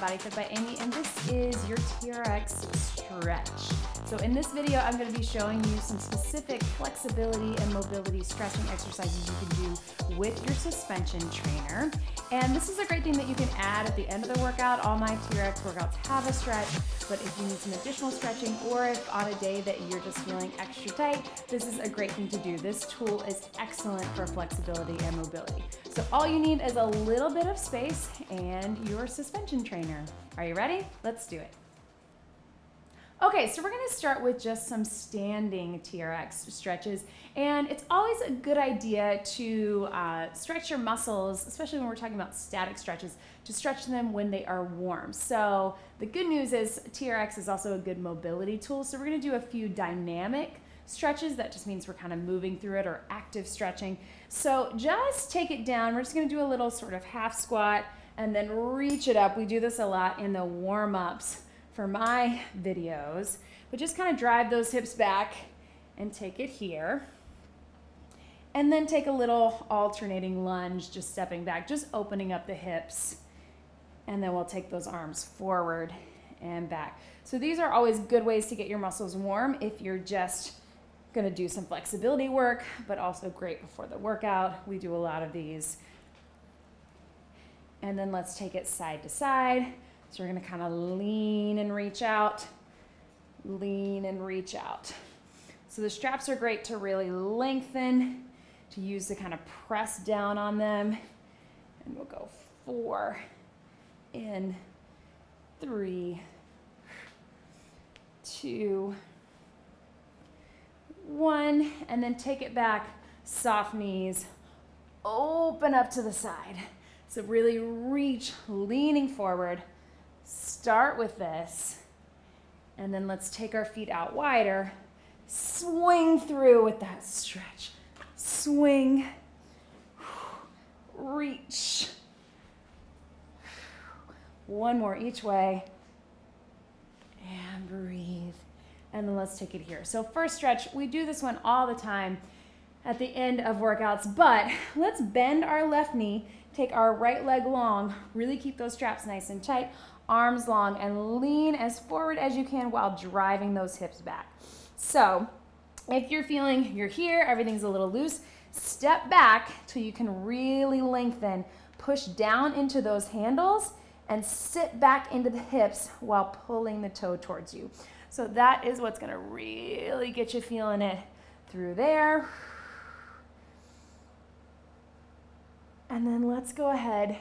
BodyFit by Amy, and this is your TRX Stretch. So in this video, I'm going to be showing you some specific flexibility and mobility stretching exercises you can do with your suspension trainer. And this is a great thing that you can add at the end of the workout. All my TRX workouts have a stretch, but if you need some additional stretching, or if on a day that you're just feeling extra tight, this is a great thing to do. This tool is excellent for flexibility and mobility. So all you need is a little bit of space and your suspension trainer. Are you ready? Let's do it. Okay, so we're gonna start with just some standing TRX stretches. And it's always a good idea to stretch your muscles, especially when we're talking about static stretches, to stretch them when they are warm. So the good news is TRX is also a good mobility tool. So we're gonna do a few dynamic stretches. That just means we're kind of moving through it, or active stretching. So just take it down. We're just gonna do a little sort of half squat and then reach it up. We do this a lot in the warm-ups for my videos, but just kind of drive those hips back and take it here. And then take a little alternating lunge, just stepping back, just opening up the hips. And then we'll take those arms forward and back. So these are always good ways to get your muscles warm if you're just gonna do some flexibility work, but also great before the workout. We do a lot of these. And then let's take it side to side. So we're gonna kind of lean and reach out, lean and reach out. So the straps are great to really lengthen, to use to kind of press down on them. And we'll go 4 in 3, 2, 1, and then take it back, soft knees, open up to the side. So really reach, leaning forward. Start with this, and then let's take our feet out wider, swing through with that stretch, swing, reach, one more each way, and breathe, and then let's take it here. So first stretch, we do this one all the time at the end of workouts, but let's bend our left knee, take our right leg long, really keep those straps nice and tight, arms long, and lean as forward as you can while driving those hips back. So if you're feeling you're here, everything's a little loose, step back till you can really lengthen, push down into those handles, and sit back into the hips while pulling the toe towards you. So that is what's gonna really get you feeling it through there. And then let's go ahead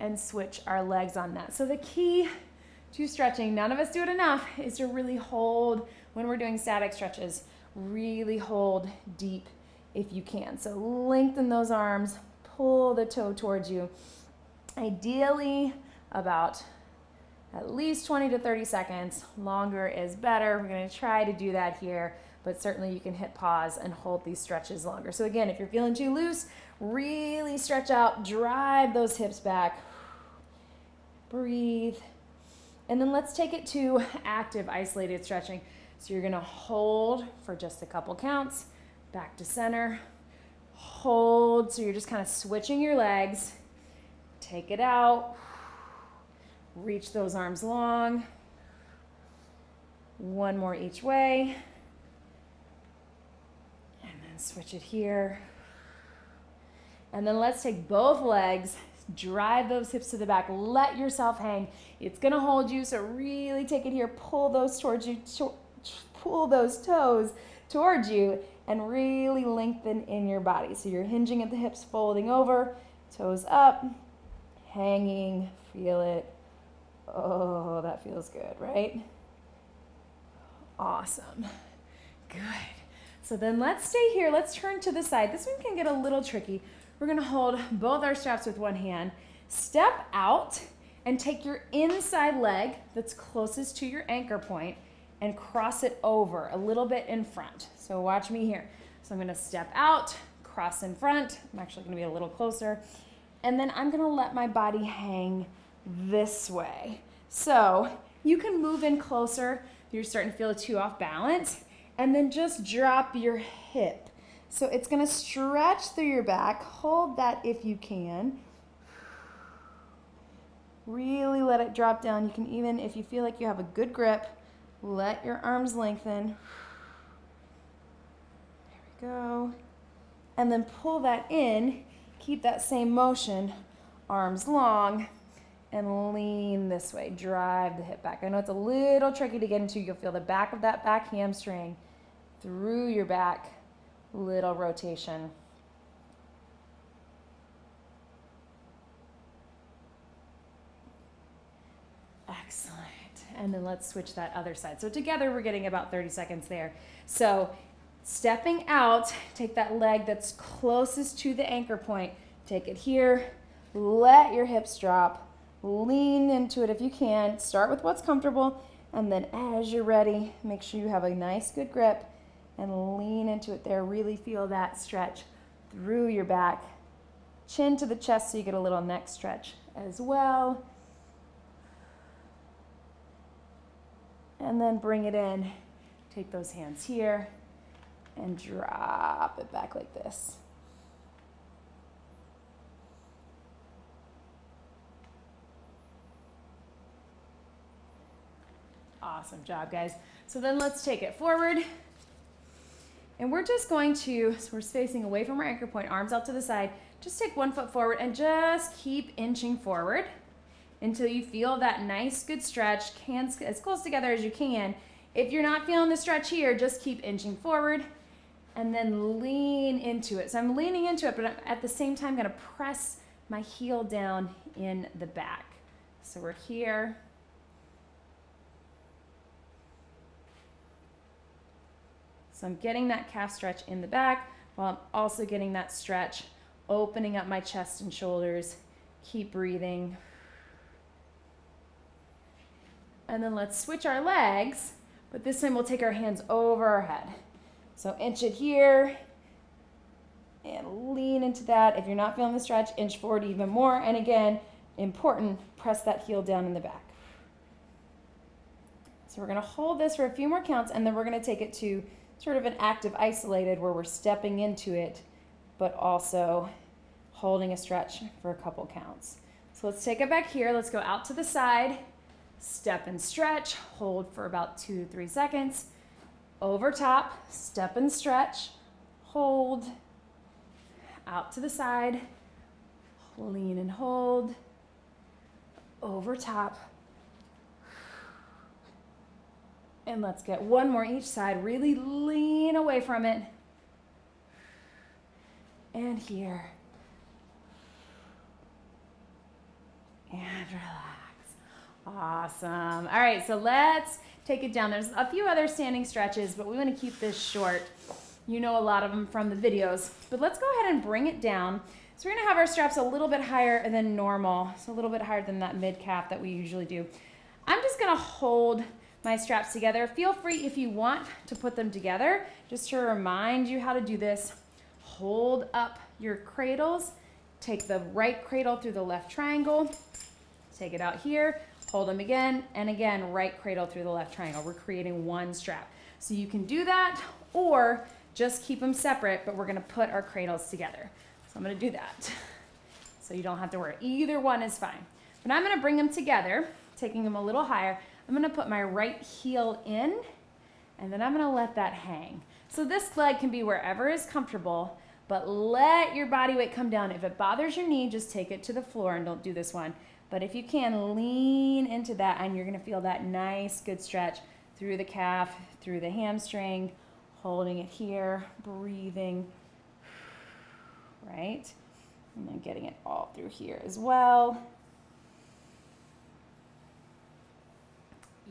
and switch our legs on that. So the key to stretching, none of us do it enough, is to really hold, when we're doing static stretches, really hold deep if you can. So lengthen those arms, pull the toe towards you. Ideally, about at least 20 to 30 seconds. Longer is better. We're gonna try to do that here, but certainly you can hit pause and hold these stretches longer. So again, if you're feeling too loose, really stretch out, drive those hips back, breathe. And then let's take it to active isolated stretching. So you're gonna hold for just a couple counts, back to center, hold. So you're just kind of switching your legs, take it out, reach those arms long, one more each way, and then switch it here. And then let's take both legs, drive those hips to the back, let yourself hang. It's gonna hold you, so really take it here, pull those towards you, pull those toes towards you, and really lengthen in your body. So you're hinging at the hips, folding over, toes up, hanging, feel it. Oh, that feels good, right? Awesome, good. So then let's stay here, let's turn to the side. This one can get a little tricky. We're gonna hold both our straps with one hand, step out, and take your inside leg that's closest to your anchor point and cross it over a little bit in front. So watch me here. So I'm gonna step out, cross in front. I'm actually gonna be a little closer. And then I'm gonna let my body hang this way. So you can move in closer if you're starting to feel too off balance, and then just drop your hip. So it's gonna stretch through your back. Hold that if you can. Really let it drop down. You can even, if you feel like you have a good grip, let your arms lengthen. There we go. And then pull that in. Keep that same motion, arms long, and lean this way. Drive the hip back. I know it's a little tricky to get into. You'll feel the back of that back hamstring through your back. Little rotation. Excellent. And then let's switch that other side. So together we're getting about 30 seconds there. So stepping out, take that leg that's closest to the anchor point. Take it here. Let your hips drop. Lean into it if you can. Start with what's comfortable. And then as you're ready, make sure you have a nice good grip and lean into it there. Really feel that stretch through your back. Chin to the chest so you get a little neck stretch as well. And then bring it in. Take those hands here and drop it back like this. Awesome job, guys. So then let's take it forward. And we're just going to, so we're facing away from our anchor point, arms out to the side. Just take 1 foot forward and just keep inching forward until you feel that nice, good stretch, hands as close together as you can. If you're not feeling the stretch here, just keep inching forward and then lean into it. So I'm leaning into it, but I'm at the same time gonna press my heel down in the back. So we're here. So I'm getting that calf stretch in the back while I'm also getting that stretch, opening up my chest and shoulders. Keep breathing. And then let's switch our legs, but this time we'll take our hands over our head. So inch it here and lean into that. If you're not feeling the stretch, inch forward even more. And again, important, press that heel down in the back. So we're gonna hold this for a few more counts and then we're gonna take it to sort of an active isolated where we're stepping into it, but also holding a stretch for a couple counts. So let's take it back here. Let's go out to the side. Step and stretch, hold for about 2 to 3 seconds. Over top, step and stretch, hold. Out to the side, lean and hold. Over top. And let's get one more each side. Really lean away from it. And here. And relax. Awesome. All right, so let's take it down. There's a few other standing stretches, but we want to keep this short. You know a lot of them from the videos, but let's go ahead and bring it down. So we're going to have our straps a little bit higher than normal, so a little bit higher than that mid calf that we usually do. I'm just going to hold my straps together. Feel free if you want to put them together, just to remind you how to do this. Hold up your cradles. Take the right cradle through the left triangle. Take it out here. Hold them again, and again, right cradle through the left triangle. We're creating one strap. So you can do that, or just keep them separate, but we're gonna put our cradles together. So I'm gonna do that. So you don't have to worry. Either one is fine. But I'm gonna bring them together, taking them a little higher. I'm gonna put my right heel in, and then I'm gonna let that hang. So this leg can be wherever is comfortable, but let your body weight come down. If it bothers your knee, just take it to the floor and don't do this one. But if you can, lean into that and you're gonna feel that nice, good stretch through the calf, through the hamstring, holding it here, breathing, right? And then getting it all through here as well.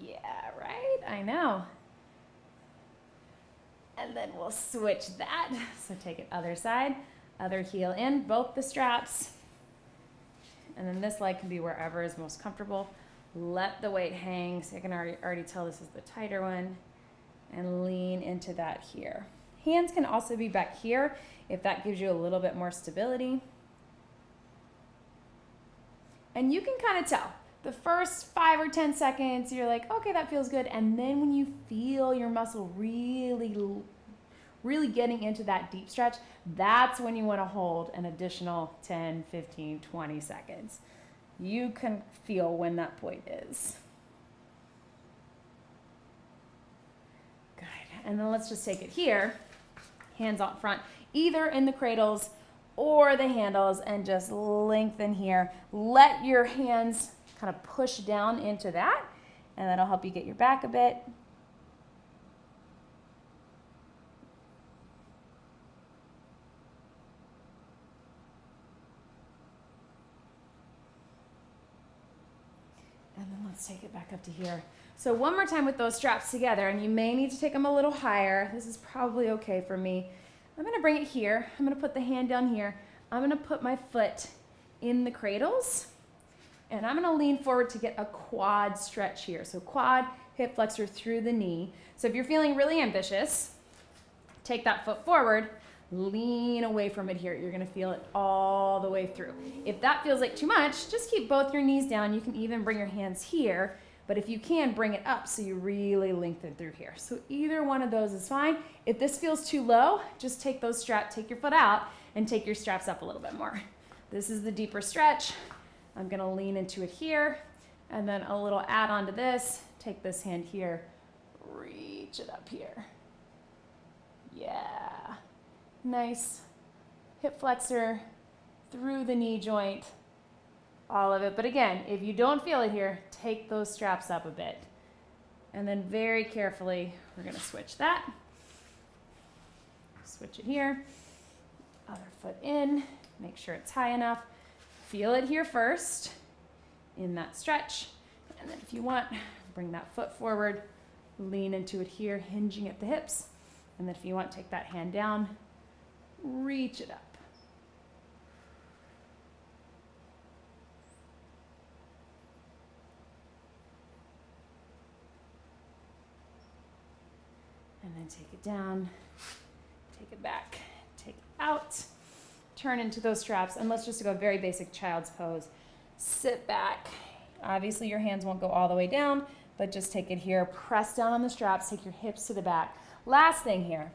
Yeah, right, I know. And then we'll switch that. So take it other side, other heel in, both the straps. And then this leg can be wherever is most comfortable. Let the weight hang, so you can already tell this is the tighter one. And lean into that here. Hands can also be back here if that gives you a little bit more stability. And you can kind of tell. The first 5 or 10 seconds, you're like, okay, that feels good. And then when you feel your muscle really getting into that deep stretch, that's when you want to hold an additional 10, 15, 20 seconds. you can feel when that point is. Good. And then let's just take it here, hands out front, either in the cradles or the handles, and just lengthen here. Let your hands kind of push down into that, and that'll help you get your back a bit. And then let's take it back up to here. So one more time with those straps together, and you may need to take them a little higher. This is probably okay for me. I'm gonna bring it here. I'm gonna put the hand down here. I'm gonna put my foot in the cradles, and I'm gonna lean forward to get a quad stretch here. So quad, hip flexor through the knee. So if you're feeling really ambitious, take that foot forward, lean away from it here. You're gonna feel it all the way through. If that feels like too much, just keep both your knees down. You can even bring your hands here, but if you can, bring it up so you really lengthen through here. So either one of those is fine. If this feels too low, just take those straps, take your foot out and take your straps up a little bit more. This is the deeper stretch. I'm gonna lean into it here, and then a little add on to this. Take this hand here, reach it up here. Yeah. Nice hip flexor through the knee joint, all of it. But again, if you don't feel it here, take those straps up a bit. And then very carefully, we're gonna switch that. Switch it here, other foot in, make sure it's high enough. Feel it here first in that stretch. And then if you want, bring that foot forward, lean into it here, hinging at the hips. And then if you want, take that hand down, reach it up. And then take it down, take it back, take it out, turn into those straps, and let's just go very basic child's pose. Sit back. Obviously your hands won't go all the way down, but just take it here, press down on the straps, take your hips to the back. Last thing here.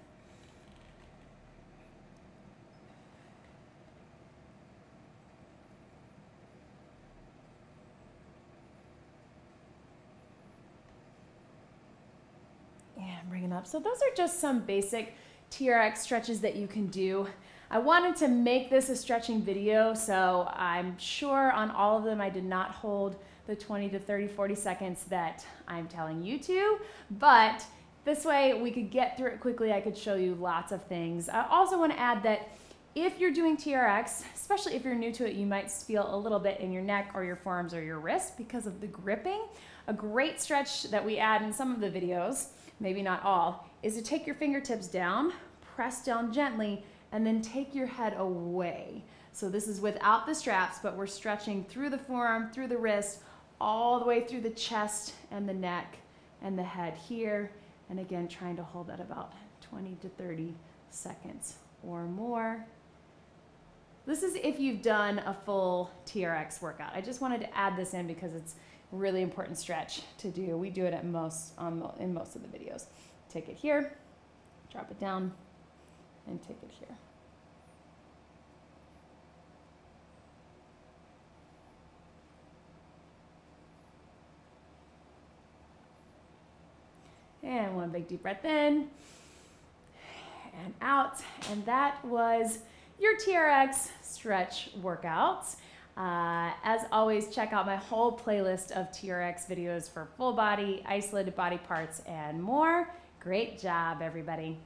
And bring it up. So those are just some basic TRX stretches that you can do. I wanted to make this a stretching video, so I'm sure on all of them I did not hold the 20 to 30, 40 seconds that I'm telling you to, but this way we could get through it quickly. I could show you lots of things. I also want to add that if you're doing TRX, especially if you're new to it, you might feel a little bit in your neck or your forearms or your wrist because of the gripping. A great stretch that we add in some of the videos, maybe not all, is to take your fingertips down, press down gently, and then take your head away. So this is without the straps, but we're stretching through the forearm, through the wrist, all the way through the chest and the neck and the head here. And again, trying to hold that about 20 to 30 seconds or more. This is if you've done a full TRX workout. I just wanted to add this in because it's a really important stretch to do. We do it at in most of the videos. Take it here, drop it down, and take it here. And one big deep breath in and out. And that was your TRX stretch workouts. As always, check out my whole playlist of TRX videos for full body, isolated body parts, and more. Great job, everybody.